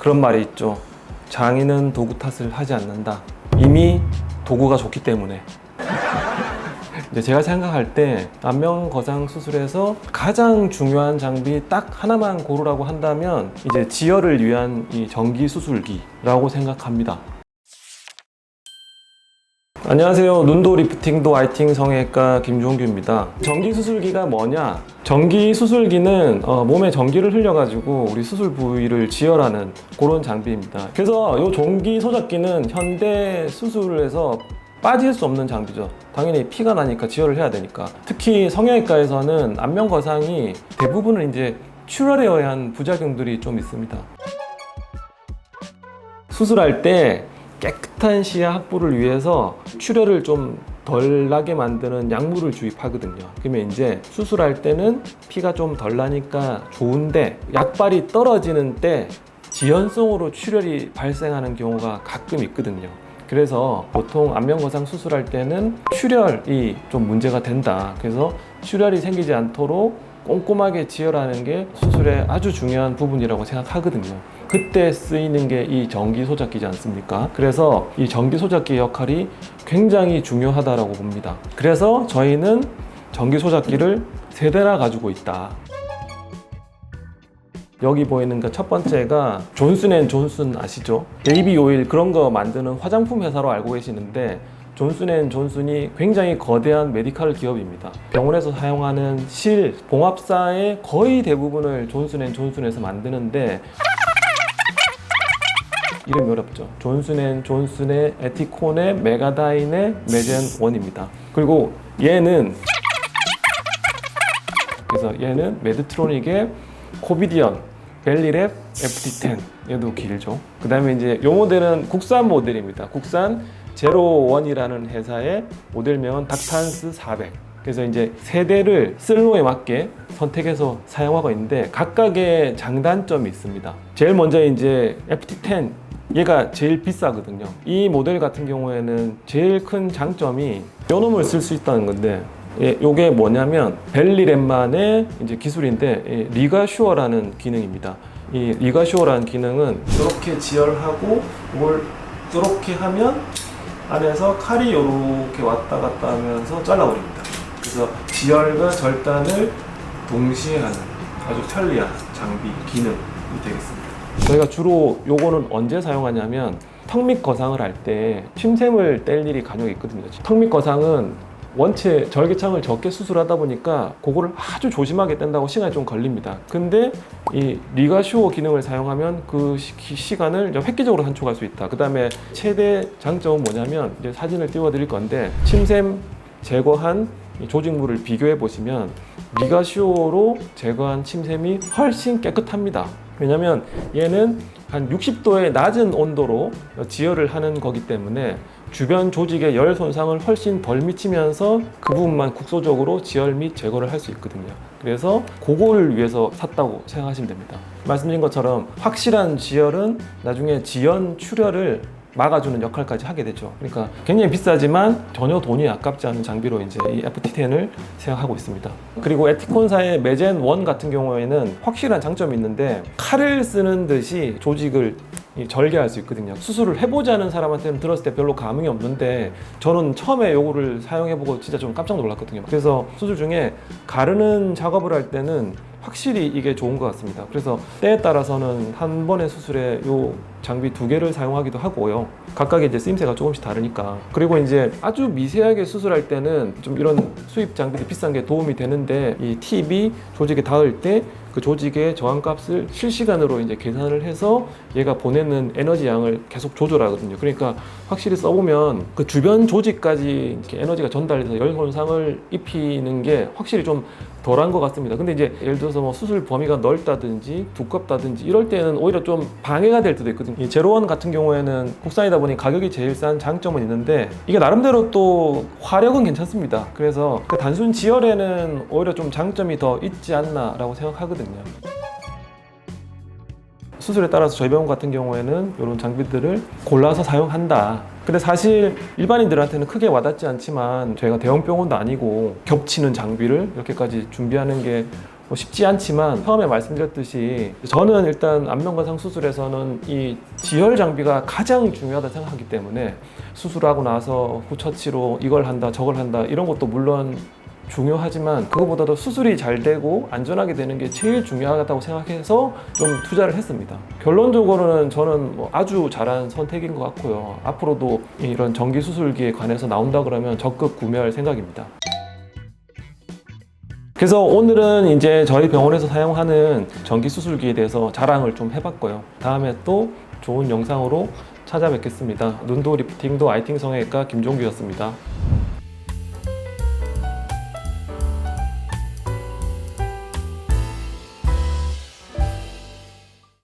그런 말이 있죠. 장인은 도구 탓을 하지 않는다. 이미 도구가 좋기 때문에. 이제 제가 생각할 때 안면거상 수술에서 가장 중요한 장비 딱 하나만 고르라고 한다면 이제 지혈을 위한 이 전기 수술기라고 생각합니다. 안녕하세요. 눈도 리프팅도 아이팅 성형외과 김종규입니다. 전기 수술기가 뭐냐? 전기 수술기는 몸에 전기를 흘려가지고 우리 수술 부위를 지혈하는 그런 장비입니다. 그래서 이 전기 소작기는 현대 수술에서 빠질 수 없는 장비죠. 당연히 피가 나니까 지혈을 해야 되니까. 특히 성형외과에서는 안면거상이 대부분은 이제 출혈에 의한 부작용들이 좀 있습니다. 수술할 때 깨끗한 시야 확보를 위해서 출혈을 좀 덜 나게 만드는 약물을 주입하거든요. 그러면 이제 수술할 때는 피가 좀 덜 나니까 좋은데 약발이 떨어지는 때 지연성으로 출혈이 발생하는 경우가 가끔 있거든요. 그래서 보통 안면거상 수술할 때는 출혈이 좀 문제가 된다. 그래서 출혈이 생기지 않도록 꼼꼼하게 지혈하는 게 수술의 아주 중요한 부분이라고 생각하거든요. 그때 쓰이는 게 이 전기 소작기지 않습니까? 그래서 이 전기 소작기의 역할이 굉장히 중요하다고 봅니다. 그래서 저희는 전기 소작기를 3대나 가지고 있다. 여기 보이는 그 첫 번째가 존슨앤존슨 아시죠? 베이비 오일 그런 거 만드는 화장품 회사로 알고 계시는데 존슨앤존슨이 굉장히 거대한 메디칼 기업입니다. 병원에서 사용하는 실, 봉합사의 거의 대부분을 존슨앤존슨에서 만드는데 이름이 어렵죠. 존슨앤존슨의 에티콘의 메가다인의 메젠1입니다. 그리고 얘는 메드트로닉의 코비디언, 벨리랩, FT10 얘도 길죠. 그 다음에 이제 이 모델은 국산 모델입니다. 국산 제로원이라는 회사의 모델명은 닥탄스 400. 그래서 이제 세대를 쓸로에 맞게 선택해서 사용하고 있는데 각각의 장단점이 있습니다. 제일 먼저 이제 FT10 얘가 제일 비싸거든요. 이 모델 같은 경우에는 제일 큰 장점이 요 놈을 쓸 수 있다는 건데 요게 뭐냐면 벨리랩만의 이제 기술인데 리가슈어라는 기능입니다. 이 리가슈어라는 기능은 이렇게 지혈하고 이걸 이렇게 하면 안에서 칼이 이렇게 왔다 갔다 하면서 잘라버립니다. 그래서 지혈과 절단을 동시에 하는 아주 편리한 장비, 기능이 되겠습니다. 저희가 주로 요거는 언제 사용하냐면 턱 밑 거상을 할 때 침샘을 뗄 일이 간혹 있거든요. 턱 밑 거상은 원체 절개창을 적게 수술하다 보니까 그거를 아주 조심하게 뗀다고 시간이 좀 걸립니다. 근데 이 리가슈어 기능을 사용하면 그 시간을 획기적으로 단축할 수 있다. 그 다음에 최대 장점은 뭐냐면 이제 사진을 띄워 드릴 건데 침샘 제거한 조직물을 비교해 보시면 리가슈어로 제거한 침샘이 훨씬 깨끗합니다. 왜냐면 얘는 한 60도의 낮은 온도로 지혈을 하는 거기 때문에 주변 조직의 열 손상을 훨씬 덜 미치면서 그 부분만 국소적으로 지혈 및 제거를 할 수 있거든요. 그래서 그거를 위해서 샀다고 생각하시면 됩니다. 말씀드린 것처럼 확실한 지혈은 나중에 지연 출혈을 막아주는 역할까지 하게 되죠. 그러니까 굉장히 비싸지만 전혀 돈이 아깝지 않은 장비로 이제 이 FT10을 생각하고 있습니다. 그리고 에티콘사의 메젠1 같은 경우에는 확실한 장점이 있는데 칼을 쓰는 듯이 조직을 절개할 수 있거든요. 수술을 해보자는 사람한테는 들었을 때 별로 감흥이 없는데 저는 처음에 요거를 사용해보고 진짜 좀 깜짝 놀랐거든요. 그래서 수술 중에 가르는 작업을 할 때는 확실히 이게 좋은 것 같습니다. 그래서 때에 따라서는 한 번의 수술에 요 장비 2개를 사용하기도 하고요. 각각의 이제 쓰임새가 조금씩 다르니까. 그리고 이제 아주 미세하게 수술할 때는 좀 이런 수입 장비들 비싼 게 도움이 되는데 이 팁이 조직에 닿을 때 그 조직의 저항값을 실시간으로 이제 계산을 해서 얘가 보내는 에너지 양을 계속 조절하거든요. 그러니까 확실히 써보면 그 주변 조직까지 이렇게 에너지가 전달돼서 열 손상을 입히는 게 확실히 좀 덜한 것 같습니다. 근데 이제 예를 들어서 뭐 수술 범위가 넓다든지 두껍다든지 이럴 때는 오히려 좀 방해가 될 때도 있거든요. 이 제로원 같은 경우에는 국산이다 보니 가격이 제일 싼 장점은 있는데 이게 나름대로 또 화력은 괜찮습니다. 그래서 그 단순 지혈에는 오히려 좀 장점이 더 있지 않나라고 생각하거든요. 수술에 따라서 저희 병원 같은 경우에는 이런 장비들을 골라서 사용한다. 근데 사실 일반인들한테는 크게 와닿지 않지만 저희가 대형 병원도 아니고 겹치는 장비를 이렇게까지 준비하는 게 쉽지 않지만 처음에 말씀드렸듯이 저는 일단 안면과상 수술에서는 이 지혈 장비가 가장 중요하다 생각하기 때문에 수술하고 나서 후처치로 이걸 한다 저걸 한다 이런 것도 물론 중요하지만 그거보다도 수술이 잘 되고 안전하게 되는 게 제일 중요하다고 생각해서 좀 투자를 했습니다. 결론적으로는 저는 아주 잘한 선택인 것 같고요. 앞으로도 이런 전기 수술기에 관해서 나온다 그러면 적극 구매할 생각입니다. 그래서 오늘은 이제 저희 병원에서 사용하는 전기 수술기에 대해서 자랑을 좀 해봤고요. 다음에 또 좋은 영상으로 찾아뵙겠습니다. 눈도 리프팅도 아이팅 성형외과 김종규였습니다.